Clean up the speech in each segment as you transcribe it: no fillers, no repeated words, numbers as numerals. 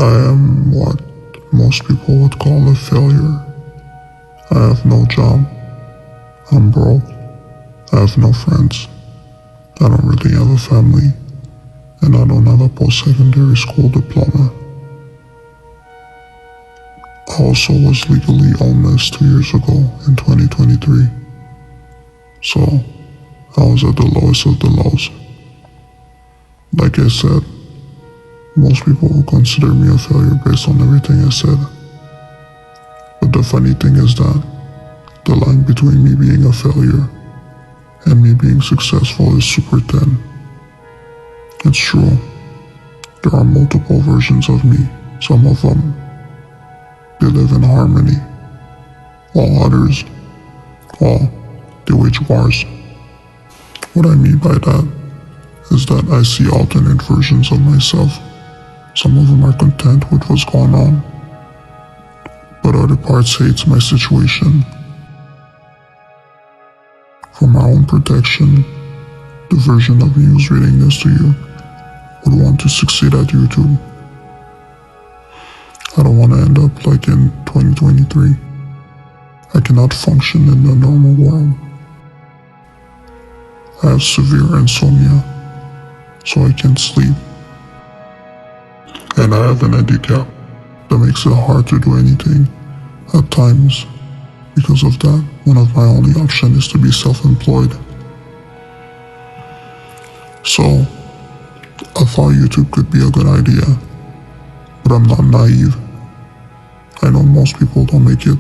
I am what most people would call a failure. I have no job. I'm broke. I have no friends. I don't really have a family. And I don't have a post-secondary school diploma. I also was legally homeless 2 years ago in 2023. So, I was at the lowest of the lows. Like I said, most people will consider me a failure based on everything I said. But the funny thing is that the line between me being a failure and me being successful is super thin. It's true. There are multiple versions of me. Some of them, they live in harmony, while others, well, they wage wars. What I mean by that is that I see alternate versions of myself. Some of them are content with what's going on, but other parts hates my situation. For my own protection, the version of me who's reading this to you would want to succeed at YouTube. I don't want to end up like in 2023. I cannot function in the normal world. I have severe insomnia, so I can't sleep. And I have an handicap that makes it hard to do anything at times. Because of that, one of my only options is to be self-employed. So, I thought YouTube could be a good idea, but I'm not naive. I know most people don't make it.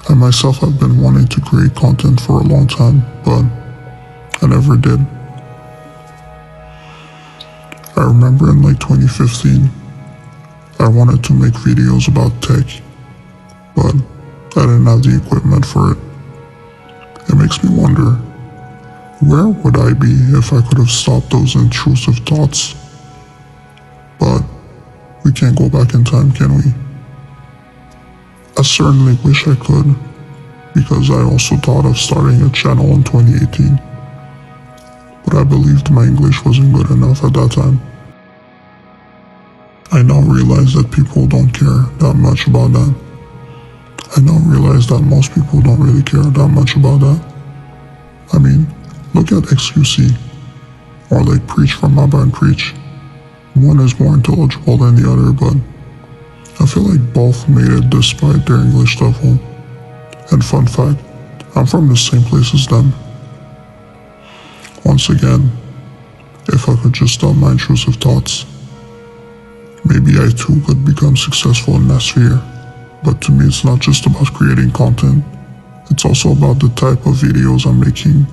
I myself have been wanting to create content for a long time, but I never did. I remember in like 2015, I wanted to make videos about tech, but I didn't have the equipment for it. It makes me wonder, where would I be if I could have stopped those intrusive thoughts? But we can't go back in time, can we? I certainly wish I could, because I also thought of starting a channel in 2018. But I believed my English wasn't good enough at that time. I now realize that people don't care that much about that. I now realize that most people don't really care that much about that. I mean, look at XQC, or like Preach from Abba and Preach. One is more intelligible than the other, but I feel like both made it despite their English level. And fun fact, I'm from the same place as them. Once again, if I could just stop my intrusive thoughts, maybe I too could become successful in that sphere. But to me, it's not just about creating content. It's also about the type of videos I'm making.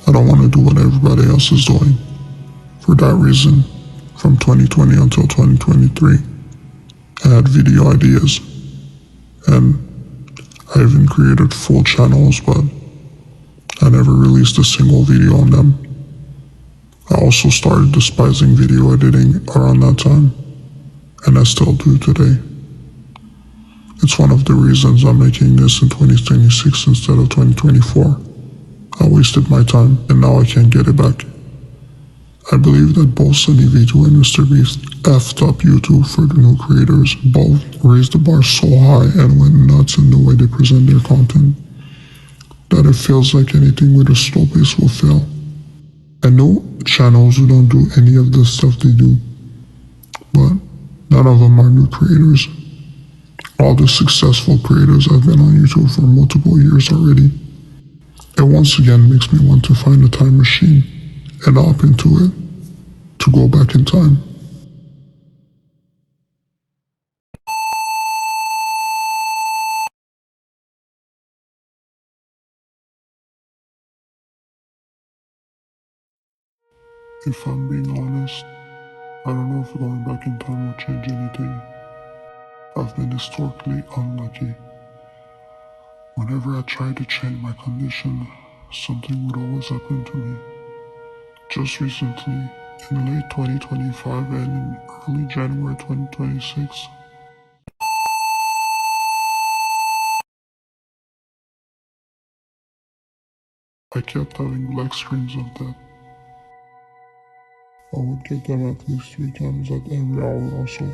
I don't want to do what everybody else is doing. For that reason, from 2020 until 2023, I had video ideas. And I even created full channels, but I never released a single video on them. I also started despising video editing around that time, and I still do today. It's one of the reasons I'm making this in 2026 instead of 2024. I wasted my time, and now I can't get it back. I believe that both Sunny V2 and Mr. Beast effed up YouTube for the new creators. Both raised the bar so high and went nuts in the way they present their content that it feels like anything with a slow pace will fail. I know channels who don't do any of the stuff they do, but none of them are new creators. All the successful creators have been on YouTube for multiple years already. It once again makes me want to find a time machine and hop into it to go back in time. If I'm being honest, I don't know if going back in time will change anything. I've been historically unlucky. Whenever I tried to change my condition, something would always happen to me. Just recently, in late 2025 and in early January 2026, I kept having black screens of death. I would get them at least 3 times at every hour or so.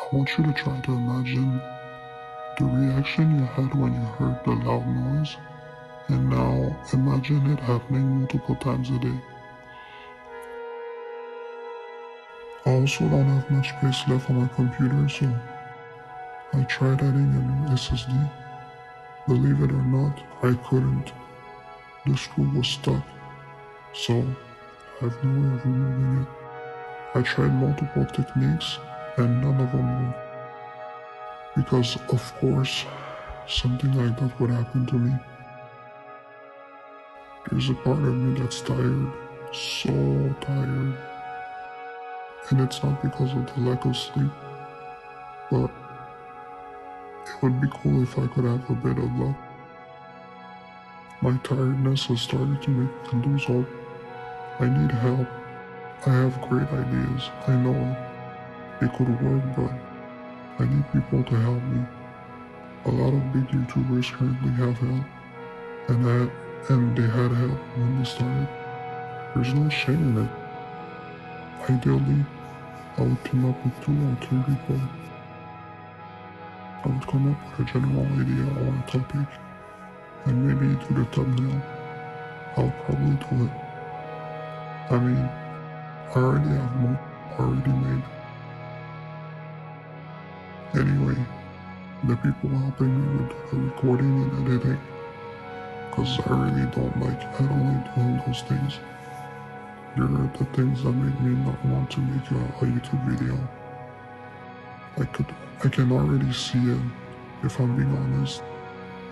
I want you to try to imagine the reaction you had when you heard the loud noise, and now imagine it happening multiple times a day. I also don't have much space left on my computer, so I tried adding a new SSD. Believe it or not, I couldn't. The screw was stuck, so I have no way of removing it. I tried multiple techniques, and none of them worked. Because, of course, something like that would happen to me. There's a part of me that's tired, so tired. And it's not because of the lack of sleep, but it would be cool if I could have a bit of luck. My tiredness has started to make me lose hope. I need help. I have great ideas, I know it. It could work, but I need people to help me. A lot of big YouTubers currently have help, and they had help when they started. There's no shame in it. Ideally, I would team up with 2 or 3 people. I would come up with a general idea or a topic, and maybe do the thumbnail. I'll probably do it. I mean, I already have more already made. Anyway, the people helping me with the recording and editing, because I really don't like doing those things. There are the things that make me not want to make a YouTube video. I can already see it, if I'm being honest.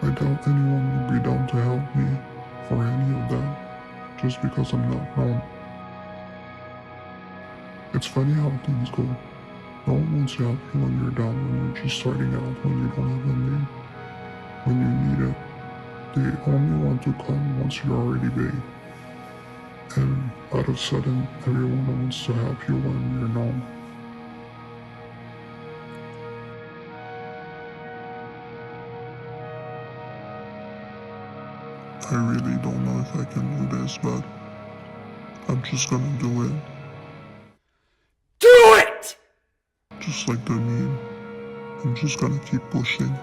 I doubt anyone would be down to help me for any of that, just because I'm not known. It's funny how things go. No one wants to help you when you're down, when you're just starting out, when you don't have a name, when you need it. They only want to come once you're already big. And out of sudden, everyone wants to help you when you're known. I really don't know if I can do this, but I'm just gonna do it. Do it! Just like the meme. I'm just gonna keep pushing.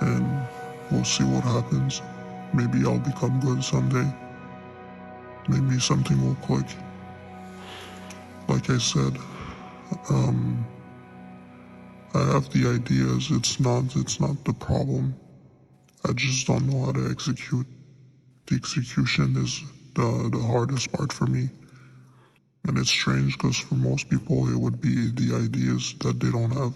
And we'll see what happens. Maybe I'll become good someday. Maybe something will click. Like I said, I have the ideas. It's not the problem. I just don't know how to execute. The execution is the hardest part for me. And it's strange because for most people it would be the ideas that they don't have.